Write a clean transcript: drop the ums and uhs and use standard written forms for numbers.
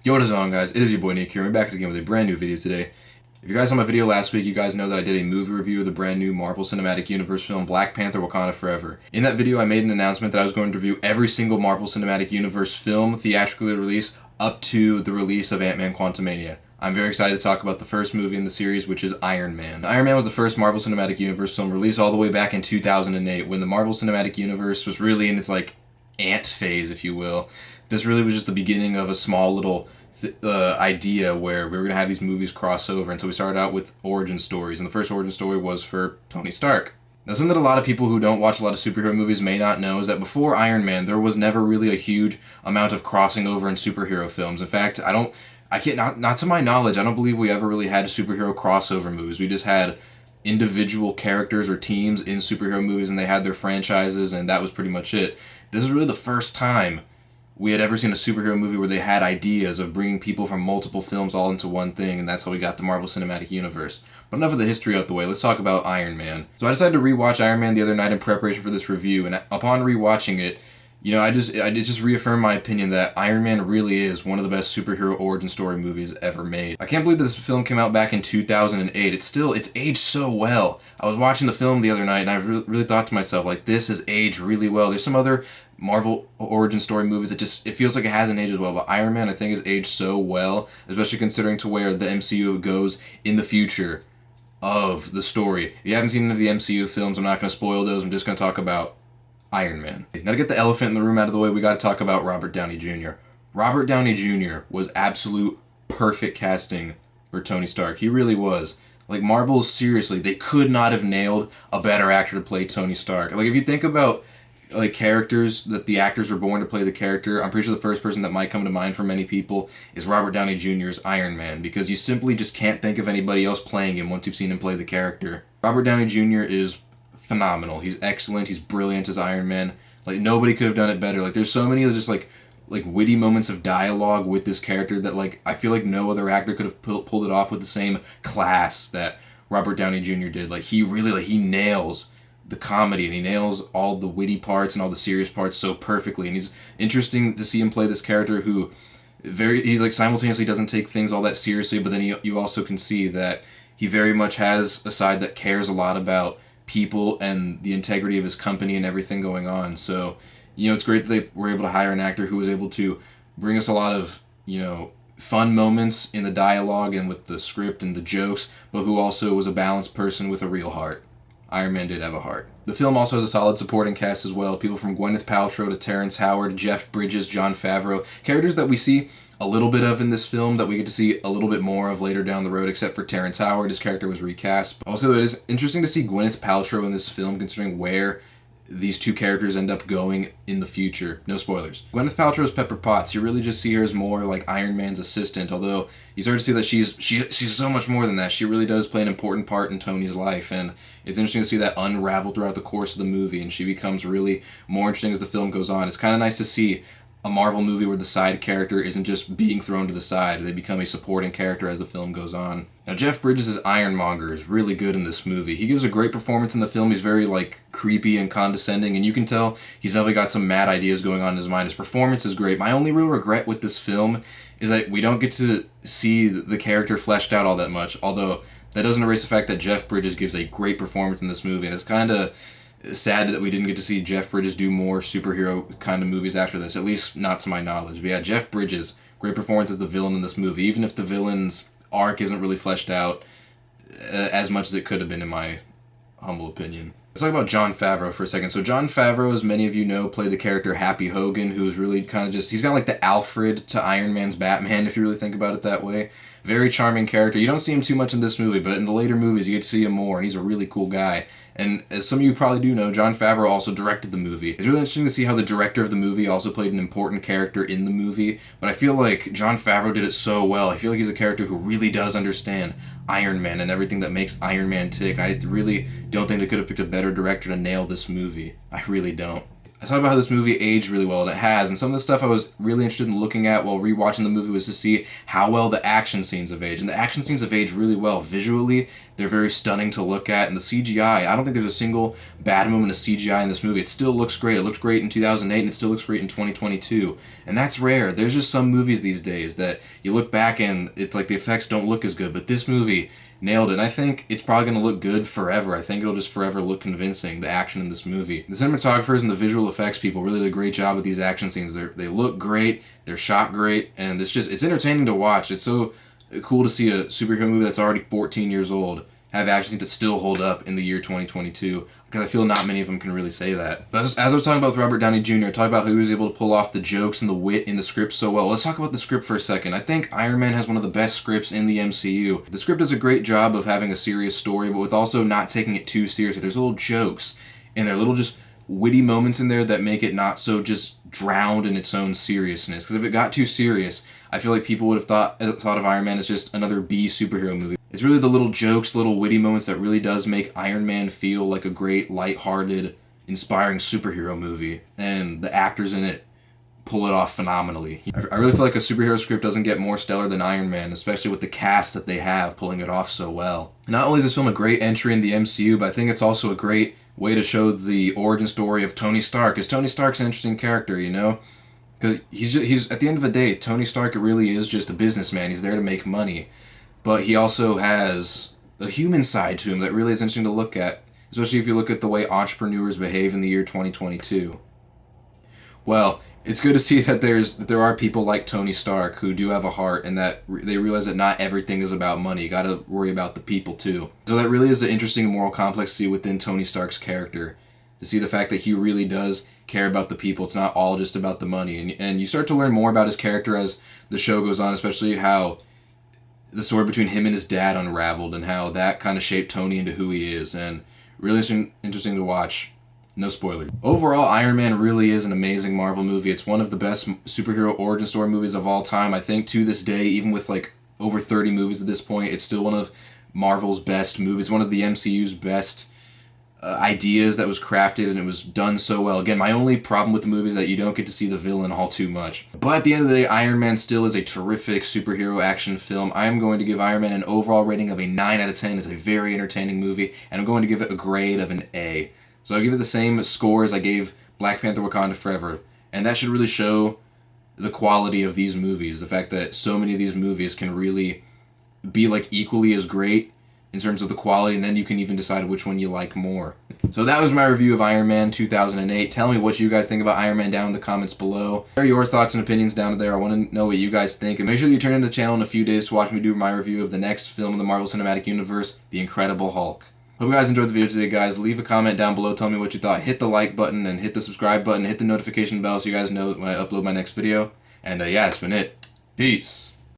Yo, what is on, guys? It is your boy Nick here. We're back again with a brand new video today. If you guys saw my video last week, you guys know that I did a movie review of the brand new Marvel Cinematic Universe film Black Panther Wakanda Forever. In that video, I made an announcement that I was going to review every single Marvel Cinematic Universe film theatrically released up to the release of Ant-Man Quantumania. I'm very excited to talk about the first movie in the series, which is Iron Man. Iron Man was the first Marvel Cinematic Universe film released all the way back in 2008, when the Marvel Cinematic Universe was really in its, ant phase, if you will. This really was just the beginning of a small little idea where we were going to have these movies cross over. And so we started out with origin stories, and the first origin story was for Tony Stark. Now, something that a lot of people who don't watch a lot of superhero movies may not know is that before Iron Man, there was never really a huge amount of crossing over in superhero films. In fact, not to my knowledge, I don't believe we ever really had superhero crossover movies. We just had individual characters or teams in superhero movies, and they had their franchises, and that was pretty much it. This is really the first time we had ever seen a superhero movie where they had ideas of bringing people from multiple films all into one thing, and that's how we got the Marvel Cinematic Universe. But enough of the history out the way, let's talk about Iron Man. So I decided to rewatch Iron Man the other night in preparation for this review, and upon rewatching it, I just reaffirmed my opinion that Iron Man really is one of the best superhero origin story movies ever made. I can't believe this film came out back in 2008. It's aged so well. I was watching the film the other night, and I really thought to myself, this has aged really well. There's some other Marvel origin story movies that it feels like it hasn't aged as well, but Iron Man, I think, has aged so well, especially considering to where the MCU goes in the future of the story. If you haven't seen any of the MCU films, I'm not going to spoil those. I'm just going to talk about Iron Man. Now, to get the elephant in the room out of the way, we got to talk about Robert Downey Jr. Robert Downey Jr. was absolute perfect casting for Tony Stark. He really was. Marvel, seriously, they could not have nailed a better actor to play Tony Stark. If you think about characters that the actors were born to play the character, I'm pretty sure the first person that might come to mind for many people is Robert Downey Jr.'s Iron Man, because you simply just can't think of anybody else playing him once you've seen him play the character. Robert Downey Jr. is phenomenal. He's excellent. He's brilliant as Iron Man. Nobody could have done it better. There's so many of just witty moments of dialogue with this character that I feel like no other actor could have pulled it off with the same class that Robert Downey Jr. did. He really he nails the comedy, and he nails all the witty parts and all the serious parts so perfectly. And he's interesting to see him play this character who he's simultaneously doesn't take things all that seriously, but then you also can see that he very much has a side that cares a lot about people and the integrity of his company and everything going on. So, it's great that they were able to hire an actor who was able to bring us a lot of, fun moments in the dialogue and with the script and the jokes, but who also was a balanced person with a real heart. Iron Man did have a heart. The film also has a solid supporting cast as well. People from Gwyneth Paltrow to Terrence Howard, Jeff Bridges, Jon Favreau. Characters that we see a little bit of in this film that we get to see a little bit more of later down the road, except for Terrence Howard. His character was recast. Also, it is interesting to see Gwyneth Paltrow in this film, considering where these two characters end up going in the future. No spoilers. Gwyneth Paltrow's Pepper Potts. You really just see her as more like Iron Man's assistant, although you start to see that she's so much more than that. She really does play an important part in Tony's life, and it's interesting to see that unravel throughout the course of the movie, and she becomes really more interesting as the film goes on. It's kind of nice to see a Marvel movie where the side character isn't just being thrown to the side. They become a supporting character as the film goes on. Now, Jeff Bridges' Ironmonger is really good in this movie. He gives a great performance in the film. He's very, creepy and condescending, and you can tell he's definitely got some mad ideas going on in his mind. His performance is great. My only real regret with this film is that we don't get to see the character fleshed out all that much, although that doesn't erase the fact that Jeff Bridges gives a great performance in this movie, and it's kind of sad that we didn't get to see Jeff Bridges do more superhero kind of movies after this, at least not to my knowledge. But yeah, Jeff Bridges, great performance as the villain in this movie, even if the villain's arc isn't really fleshed out as much as it could have been, in my humble opinion. Let's talk about Jon Favreau for a second. So Jon Favreau, as many of you know, played the character Happy Hogan, who's really kind of he's got the Alfred to Iron Man's Batman, if you really think about it that way. Very charming character. You don't see him too much in this movie, but in the later movies you get to see him more, and he's a really cool guy. And as some of you probably do know, Jon Favreau also directed the movie. It's really interesting to see how the director of the movie also played an important character in the movie, but I feel like Jon Favreau did it so well. I feel like he's a character who really does understand Iron Man and everything that makes Iron Man tick. I really don't think they could have picked a better director to nail this movie. I really don't. I talk about how this movie aged really well, and it has. And some of the stuff I was really interested in looking at while rewatching the movie was to see how well the action scenes have aged. And the action scenes have aged really well. Visually, they're very stunning to look at. And the CGI, I don't think there's a single bad moment of CGI in this movie. It still looks great. It looked great in 2008, and it still looks great in 2022. And that's rare. There's just some movies these days that you look back and it's like the effects don't look as good. But this movie nailed it. And I think it's probably going to look good forever. I think it'll just forever look convincing, the action in this movie. The cinematographers and the visual effects people really did a great job with these action scenes. They look great, they're shot great, and it's entertaining to watch. It's so cool to see a superhero movie that's already 14 years old have action scenes that still hold up in the year 2022, because I feel not many of them can really say that. But as I was talking about with Robert Downey Jr., talk about how he was able to pull off the jokes and the wit in the script so well. Let's talk about the script for a second. I think Iron Man has one of the best scripts in the MCU. The script does a great job of having a serious story, but with also not taking it too seriously. There's little jokes, and there are little just witty moments in there that make it not so just drowned in its own seriousness. Because if it got too serious, I feel like people would have thought of Iron Man as just another B superhero movie. It's really the little jokes, little witty moments that really does make Iron Man feel like a great, lighthearted, inspiring superhero movie. And the actors in it pull it off phenomenally. I really feel like a superhero script doesn't get more stellar than Iron Man, especially with the cast that they have pulling it off so well. Not only is this film a great entry in the MCU, but I think it's also a great way to show the origin story of Tony Stark. Because Tony Stark's an interesting character, you know? Because he's at the end of the day, Tony Stark really is just a businessman. He's there to make money. But he also has a human side to him that really is interesting to look at, especially if you look at the way entrepreneurs behave in the year 2022. Well, it's good to see that there are people like Tony Stark who do have a heart, and that they realize that not everything is about money. You gotta worry about the people too. So that really is an interesting moral complex to see within Tony Stark's character, to see the fact that he really does care about the people. It's not all just about the money. And you start to learn more about his character as the show goes on, especially how the story between him and his dad unraveled, and how that kind of shaped Tony into who he is. And really interesting to watch. No spoilers. Overall, Iron Man really is an amazing Marvel movie. It's one of the best superhero origin story movies of all time. I think to this day, even with like over 30 movies at this point, it's still one of Marvel's best movies, one of the MCU's best ideas that was crafted, and it was done so well. Again, my only problem with the movie is that you don't get to see the villain all too much. But at the end of the day, Iron Man still is a terrific superhero action film. I am going to give Iron Man an overall rating of a 9 out of 10. It's a very entertaining movie, and I'm going to give it a grade of an A. So I'll give it the same score as I gave Black Panther Wakanda Forever. And that should really show the quality of these movies. The fact that so many of these movies can really be like equally as great in terms of the quality, and then you can even decide which one you like more. So that was my review of Iron Man 2008. Tell me what you guys think about Iron Man down in the comments below. Share your thoughts and opinions down there. I want to know what you guys think. And make sure that you turn in the channel in a few days to watch me do my review of the next film in the Marvel Cinematic Universe, The Incredible Hulk. Hope you guys enjoyed the video today, guys. Leave a comment down below. Tell me what you thought. Hit the like button and hit the subscribe button. Hit the notification bell so you guys know when I upload my next video. And yeah, that's been it. Peace.